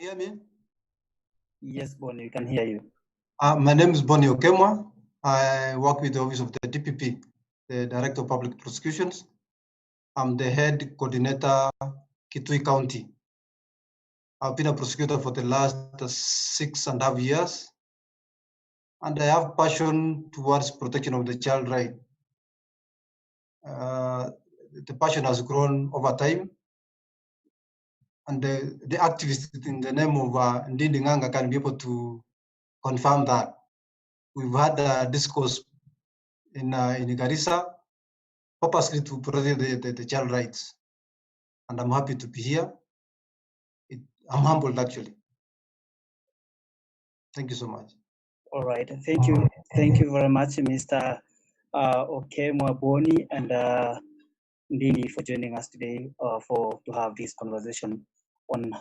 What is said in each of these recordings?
hear me? Yes, Bonnie, we can hear you. My name is Bonnie Okemwa. I work with the Office of the DPP, the Director of Public Prosecutions. I'm the head coordinator, Kitui County. I've been a prosecutor for the last 6.5 years, and I have passion towards protection of the child right. The passion has grown over time, and the activists in the name of Ndindi Nganga can be able to confirm that. We've had a discourse in Garissa, purposely to protect the child rights. And I'm happy to be here. I'm humbled, actually. Thank you so much. All right. Thank you. Thank you very much, Mr. Okemwa Boni and Ndindi for joining us today to have this conversation on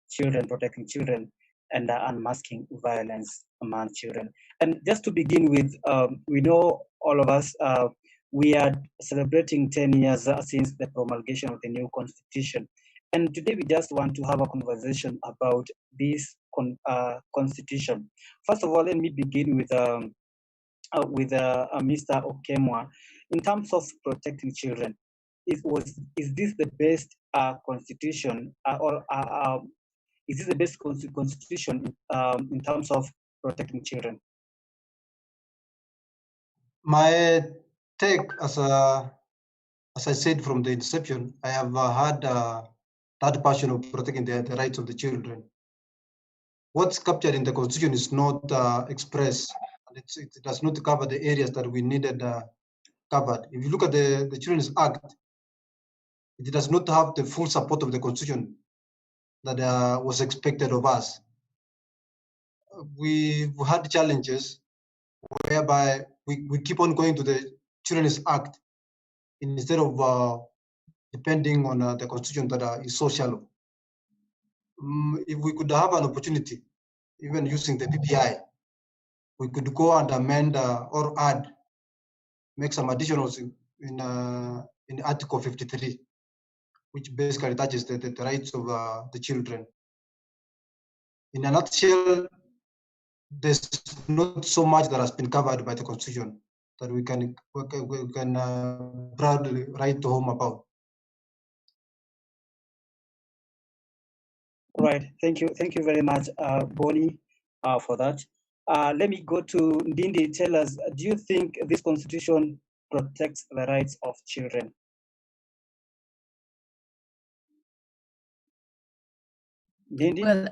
children, protecting children, and unmasking violence among children. And just to begin with, we know all of us, we are celebrating 10 years since the promulgation of the new constitution. And today we just want to have a conversation about this constitution. First of all, let me begin with Mr. Okemwa. In terms of protecting children, is this the best constitution, or is this the best constitution in terms of protecting children? My take, as I said from the inception, I have had that passion of protecting the rights of the children. What's captured in the constitution is not expressed, and it does not cover the areas that we needed covered. If you look at the Children's Act, it does not have the full support of the constitution that was expected of us. We've had challenges whereby we keep on going to the Children's Act instead of depending on the constitution that is so shallow. If we could have an opportunity, even using the PPI, we could go and amend or add, make some additionals in Article 53, which basically touches the rights of the children. In a nutshell, there's not so much that has been covered by the constitution that we can proudly write to home about. Right. Thank you very much, Bonnie, for that. Let me go to Ndindi. Tell us, do you think this constitution protects the rights of children? Ndindi? Well,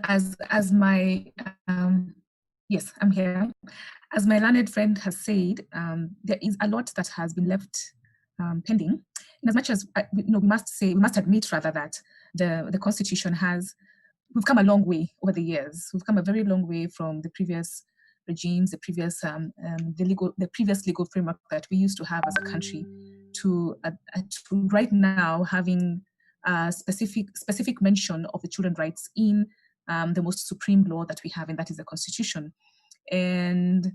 as my yes, I'm here. As my learned friend has said, there is a lot that has been left pending. In as much as we must admit rather that the constitution we've come a long way over the years. We've come a very long way from the previous regimes, the previous legal framework that we used to have as a country, to right now having specific mention of the children's rights in the most supreme law that we have, and that is the Constitution. And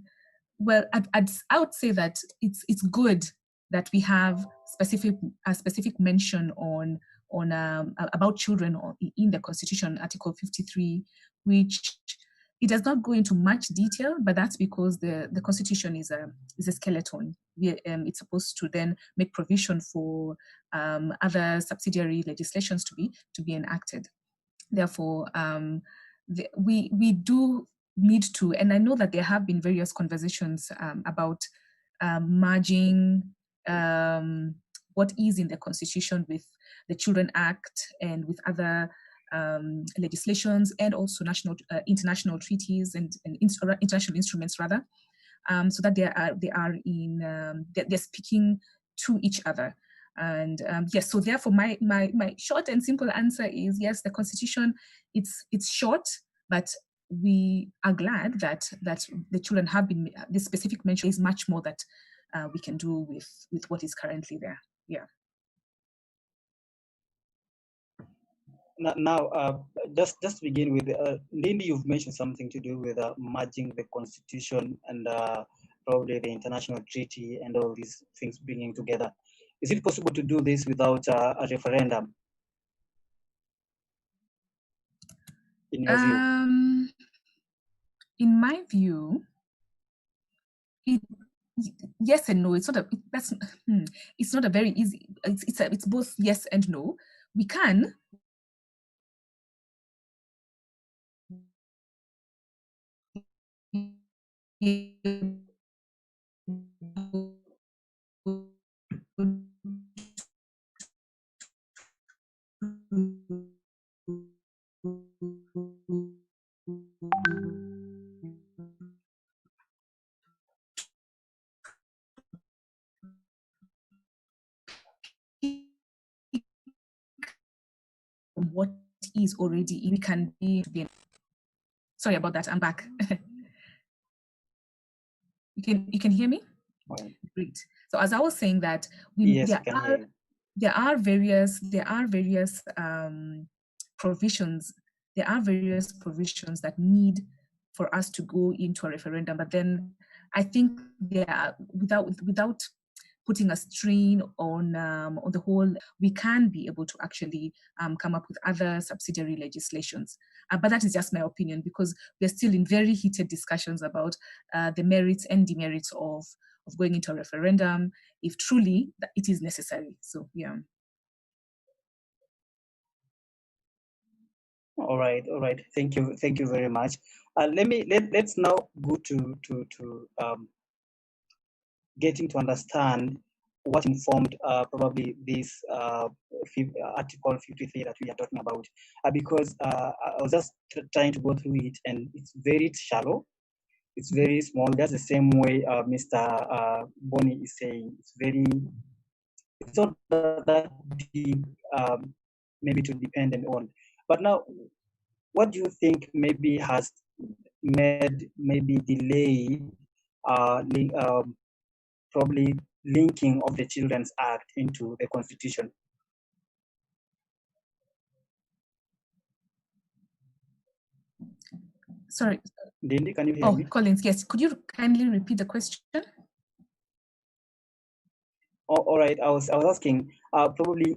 well, I would say that it's good that we have specific mention on about children in the Constitution, Article 53, which it does not go into much detail, but that's because the Constitution is a skeleton. It's supposed to then make provision for other subsidiary legislations to be enacted. Therefore, we do need to, and I know that there have been various conversations about merging what is in the Constitution with the Children Act and with other legislations, and also international treaties and international instruments rather, so that they're speaking to each other. And yes, so therefore my short and simple answer is yes, the Constitution, it's short, but we are glad that the children have been, this specific mention is much more that we can do with what is currently there. Yeah. Now, just begin with Lindy. You've mentioned something to do with merging the Constitution and probably the international treaty and all these things bringing together. Is it possible to do this without a referendum? in your view? In my view, yes and no. It's not a it's not a very easy. It's both yes and no. We can. What is already in, we can be. Sorry about that. I'm back. You can hear me? Right. Great. So as I was saying that Yes, there are various provisions. There are various provisions that need for us to go into a referendum, but then I think they are without putting a strain on the whole, we can be able to actually come up with other subsidiary legislations. But that is just my opinion, because we're still in very heated discussions about the merits and demerits of going into a referendum, if truly it is necessary. So yeah. All right. Thank you very much. Let's now go to getting to understand what informed probably this Article 53 that we are talking about, because I was just trying to go through it, and it's very shallow, it's very small. That's the same way Mr. Bonnie is saying. It's not that deep, maybe to dependent on. But now, what do you think maybe has maybe delayed probably linking of the Children's Act into the Constitution? Sorry. Dindi, can you hear me? Collins, yes. Could you kindly repeat the question? All right. I was asking probably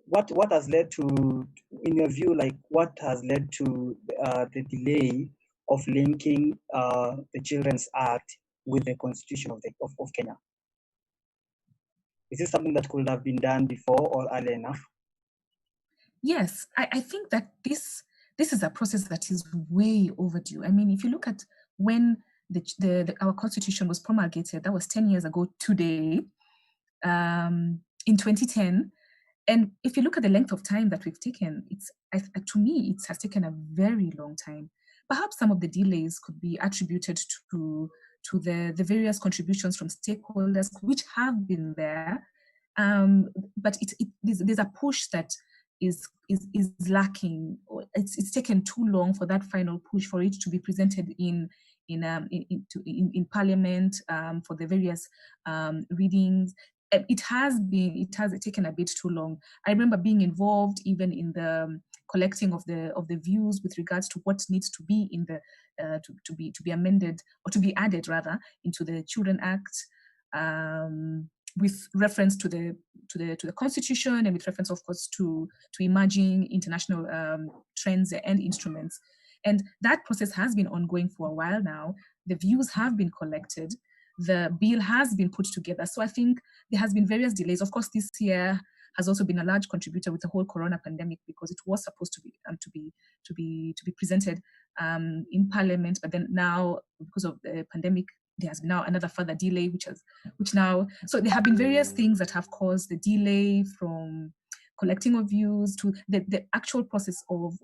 what has led to, in your view, like what has led to the delay of linking the Children's Act with the Constitution of Kenya? Is this something that could have been done before or early enough? Yes, I think that this is a process that is way overdue. I mean, if you look at when our constitution was promulgated, that was 10 years ago today, in 2010. And if you look at the length of time that we've taken, to me, it has taken a very long time. Perhaps some of the delays could be attributed to the various contributions from stakeholders, which have been there. But there's a push that is lacking. It's taken too long for that final push, for it to be presented in Parliament for the various readings. It has taken a bit too long. I remember being involved even in the collecting of the views with regards to what needs to be in the to be amended, or to be added rather, into the Children Act, with reference to the Constitution, and with reference, of course, to emerging international trends and instruments. And that process has been ongoing for a while now. The views have been collected. The bill has been put together. So I think there has been various delays. Of course, this year has also been a large contributor with the whole corona pandemic, because it was supposed to be presented in Parliament, but then now, because of the pandemic, there has been now another further delay, so there have been various things that have caused the delay, from collecting of views to the actual process of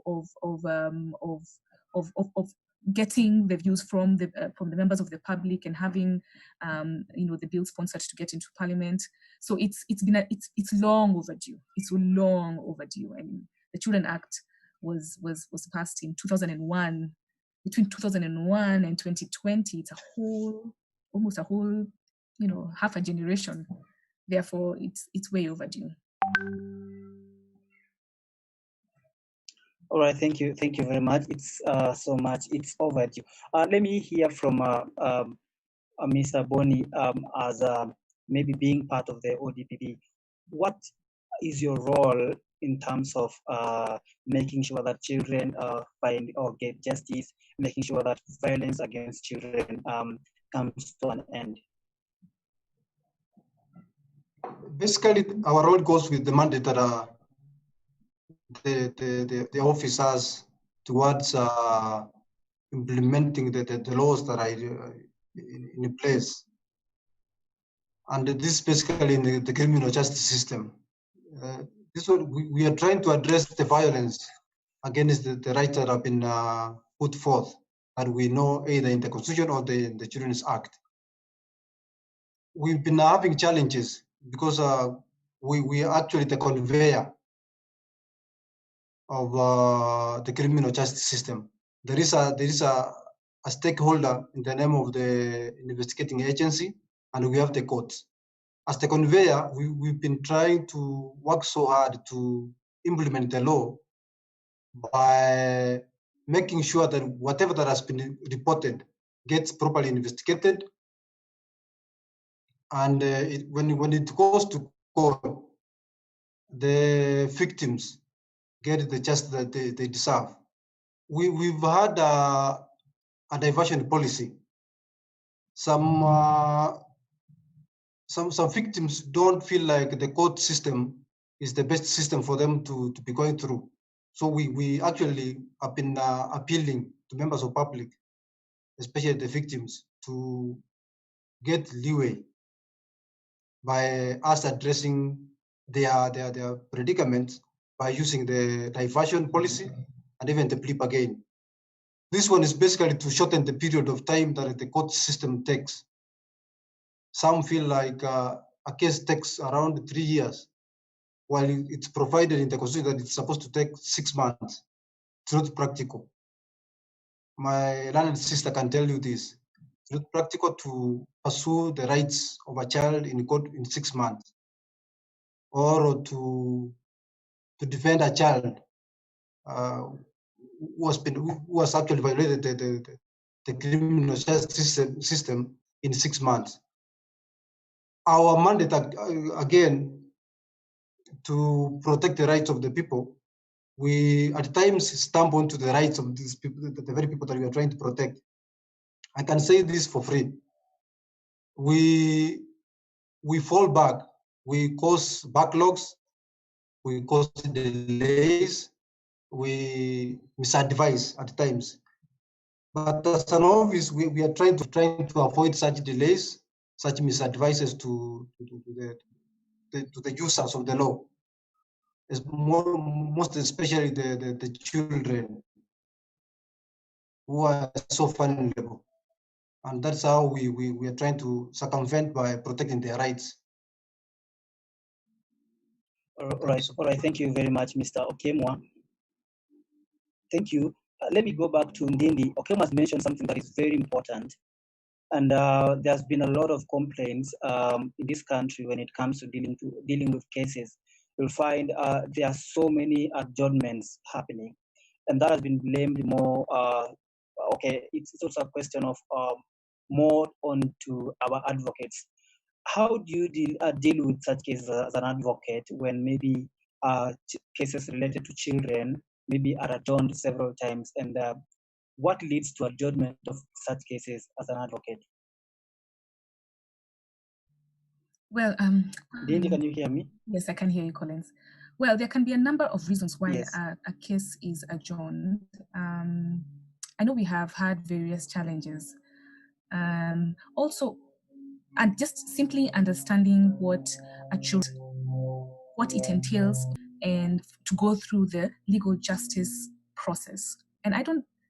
getting the views from the members of the public, and having the bill sponsored to get into Parliament. So it's long overdue. It's long overdue. I mean, the Children Act was passed in 2001. Between 2001 and 2020, it's almost a whole, half a generation. Therefore, it's way overdue. All right, thank you very much. It's so much. It's overdue. Let me hear from Mr. Bonnie, as maybe being part of the ODPP. What is your role in terms of making sure that children find or get justice, making sure that violence against children comes to an end? Basically, our role goes with the mandate that the office has towards implementing the laws that are in place. And this is basically in the criminal justice system. This one, we are trying to address the violence against the rights that have been put forth, that we know either in the Constitution or in the Children's Act. We've been having challenges because we are actually the conveyor of the criminal justice system. There is a stakeholder in the name of the investigating agency, and we have the courts. As the conveyor, we've been trying to work so hard to implement the law by making sure that whatever that has been reported gets properly investigated, and when it goes to court, the victims get the justice that they deserve. We've had a diversion policy. Some victims don't feel like the court system is the best system for them to be going through. So we actually have been appealing to members of public, especially the victims, to get leeway by us addressing their predicament by using the diversion policy and even the plea bargain. This one is basically to shorten the period of time that the court system takes. Some feel like a case takes around 3 years, while it's provided in the Constitution that it's supposed to take 6 months. It's not practical. My learned sister can tell you this. It's not practical to pursue the rights of a child in court in 6 months, or to defend a child who has actually violated the criminal justice system in 6 months. Our mandate, again, to protect the rights of the people, we at times stumble onto the rights of these people, the very people that we are trying to protect. I can say this for free. We fall back, we cause backlogs, we cause delays, we misadvise at times. But as an office, we are trying to avoid such delays, such misadvices to the users of the law. It's most especially the children who are so vulnerable. And that's how we are trying to circumvent by protecting their rights. All right. Thank you very much, Mr. Okemwa. Thank you. Let me go back to Ndindi. Okemwa has mentioned something that is very important. And there's been a lot of complaints in this country when it comes to dealing with cases. You'll find there are so many adjournments happening, and that has been blamed more. It's also a question of more onto our advocates. How do you deal with such cases as an advocate when maybe cases related to children maybe are adjourned several times, and what leads to adjournment of such cases as an advocate? Well, Dindi, can you hear me? Yes, I can hear you, Collins. Well, there can be a number of reasons why Yes. a case is adjourned. I know we have had various challenges. Also, and just simply understanding what it entails and to go through the legal justice process. And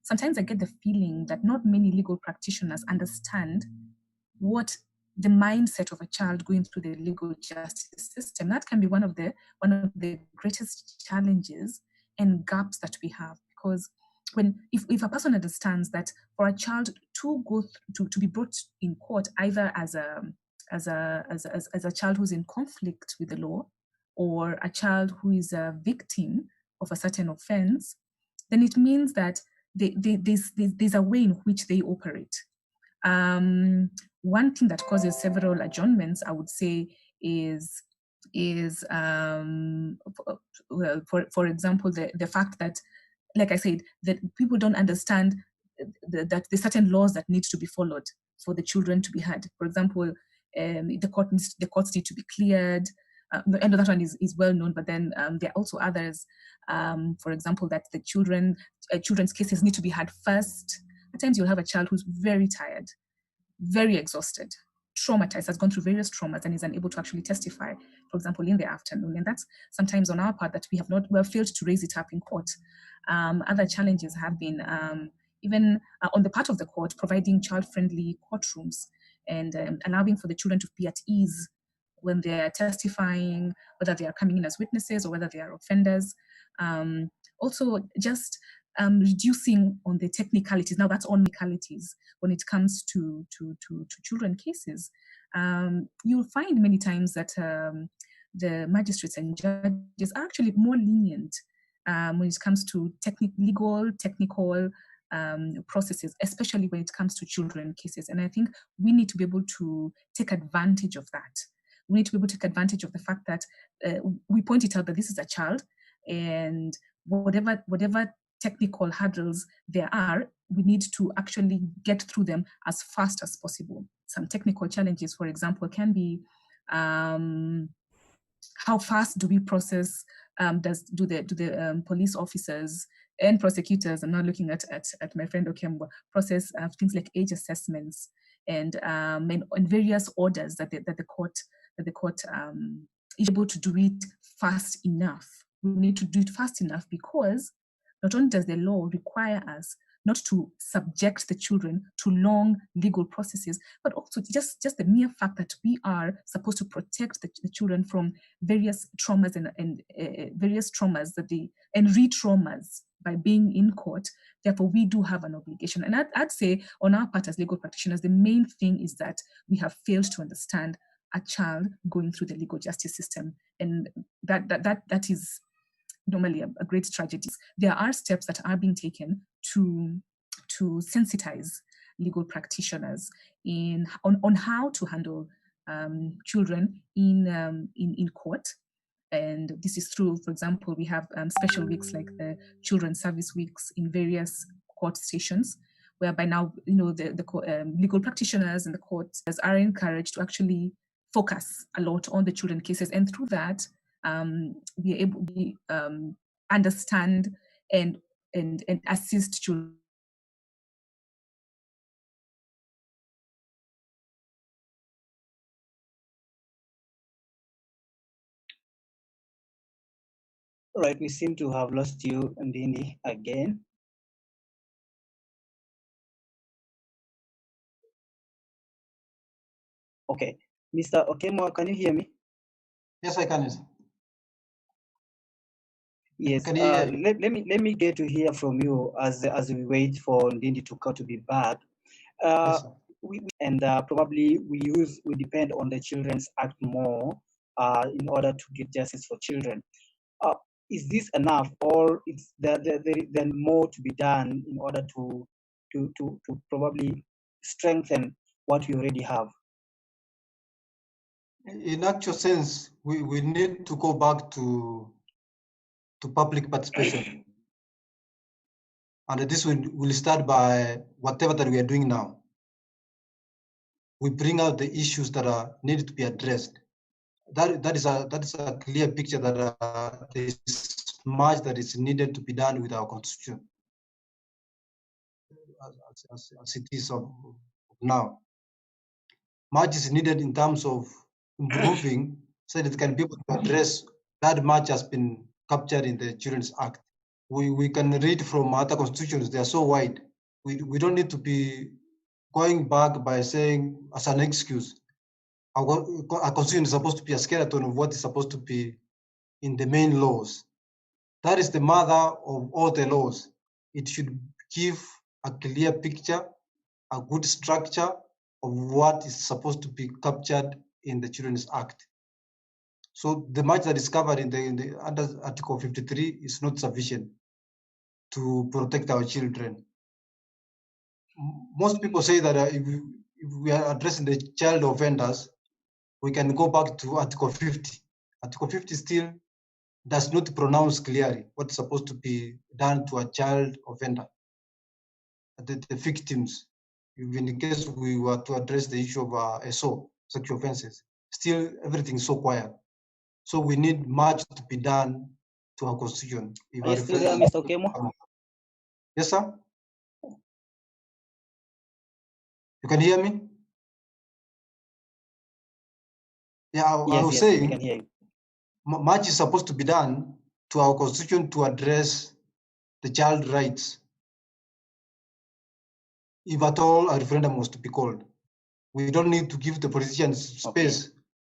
sometimes I get the feeling that not many legal practitioners understand what the mindset of a child going through the legal justice system. That can be one of the greatest challenges and gaps that we have, because if a person understands that for a child to go to be brought in court either as a child who's in conflict with the law, or a child who is a victim of a certain offense, then it means that there's a way in which they operate. One thing that causes several adjournments, I would say, is is, for example, the fact that, like I said, that people don't understand that there's certain laws that need to be followed for the children to be heard. For example, the courts need to be cleared. I know that one is well known, but then there are also others. For example, that the children's cases need to be heard first. At times, you'll have a child who's very tired, very exhausted, traumatized, has gone through various traumas, and is unable to actually testify, for example, in the afternoon. And that's sometimes on our part that we have failed to raise it up in court. Other challenges have been even on the part of the court, providing child-friendly courtrooms and allowing for the children to be at ease when they are testifying, whether they are coming in as witnesses or whether they are offenders. Also, just reducing on the technicalities. Now that's on technicalities when it comes to children cases. You'll find many times that the magistrates and judges are actually more lenient when it comes to technical processes, especially when it comes to children cases. And I think we need to be able to take advantage of that. We need to be able to take advantage of the fact that we point it out that this is a child, and whatever technical hurdles there are, we need to actually get through them as fast as possible. Some technical challenges, for example, can be how fast do we process, do the police officers and prosecutors, I'm not looking at my friend Okemwa, process things like age assessments and various orders that the court is able to do it fast enough. We need to do it fast enough because not only does the law require us not to subject the children to long legal processes, but also just the mere fact that we are supposed to protect the children from various traumas and various traumas and re-traumas by being in court. Therefore, we do have an obligation. And I'd say on our part as legal practitioners, the main thing is that we have failed to understand a child going through the legal justice system. And that is normally a great tragedy. There are steps that are being taken to sensitize legal practitioners on how to handle children in court. And this is through, for example, we have special weeks like the Children's Service Weeks in various court stations, whereby now, the legal practitioners and the courts are encouraged to actually focus a lot on the children cases, and through that, be able to understand and assist children. All right, we seem to have lost you, Ndini, again. Okay, Mr. Okemwa, can you hear me? Yes, I can. Yes. Let me get to hear from you as we wait for Ndini to be back. Yes, Probably we depend on the Children's Act more in order to get justice for children. Is this enough, or is there more to be done in order to probably strengthen what we already have? In actual sense, we need to go back to public participation. And this will start by whatever that we are doing now. We bring out the issues that are needed to be addressed. That is a clear picture that there is much that is needed to be done with our constitution as it is of now. Much is needed in terms of improving so that it can be able to address that much has been captured in the Children's Act. We can read from other constitutions, they are so wide. We don't need to be going back by saying as an excuse, our constitution is supposed to be a skeleton of what is supposed to be in the main laws. That is the mother of all the laws. It should give a clear picture, a good structure of what is supposed to be captured in the Children's Act. So the much that is covered in the under Article 53 is not sufficient to protect our children. Most people say that if we are addressing the child offenders, we can go back to Article 50 Article 50 still does not pronounce clearly what's supposed to be done to a child offender, the victims. Even in case we were to address the issue of SO, sexual offenses, still everything's so quiet. So we need much to be done to our constitution. Are you still there, Mr. Okemo? Yes, sir. You can hear me? Yeah, I was Yes, saying we can hear you. much is supposed to be done to our constitution to address the child rights. If at all a referendum was to be called, we don't need to give the politicians space